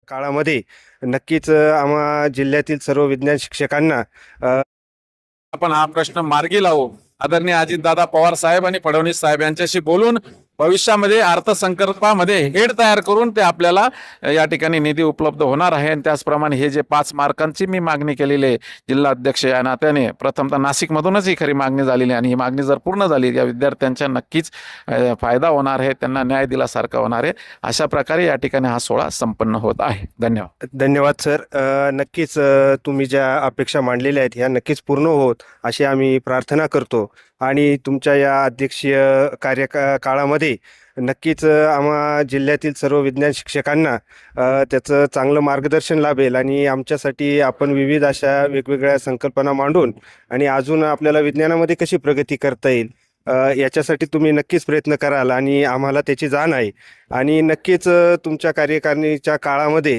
काळामध्ये नक्कीच आम्हा जिल्ह्यातील सर्व विज्ञान शिक्षकांना आपण हा प्रश्न मार्गी लावू. आदरणीय अजितदादा पवार साहेब आणि फडणवीस साहेब यांच्याशी बोलून भविष्यामध्ये अर्थसंकल्पामध्ये हेड तयार करून ते आपल्याला या ठिकाणी निधी उपलब्ध होणार आहे. आणि त्याचप्रमाणे हे जे 5 मार्कांची मी मागणी केलेली आहे जिल्हा अध्यक्ष या नात्याने, प्रथमतः नाशिकमधूनच ही खरी मागणी झालेली आहे आणि ही मागणी जर पूर्ण झाली या विद्यार्थ्यांच्या नक्कीच फायदा होणार आहे, त्यांना न्याय दिल्यासारखा होणार आहे. अशा प्रकारे या ठिकाणी हा सोहळा संपन्न होत आहे. धन्यवाद. धन्यवाद सर. नक्कीच तुम्ही ज्या अपेक्षा मांडलेल्या आहेत ह्या नक्कीच पूर्ण होत अशी आम्ही प्रार्थना करतो आणि तुमच्या या अध्यक्षीय काळामध्ये नक्कीच आम्हा जिल्ह्यातील सर्व विज्ञान शिक्षकांना त्याचं चांगलं मार्गदर्शन लाभेल आणि आमच्यासाठी आपण विविध अशा वेगवेगळ्या संकल्पना मांडून आणि अजून आपल्याला विज्ञानामध्ये कशी प्रगती करता येईल याच्यासाठी तुम्ही नक्कीच प्रयत्न कराल आणि आम्हाला त्याची जाण आहे. आणि नक्कीच तुमच्या कार्यकारिणीच्या काळामध्ये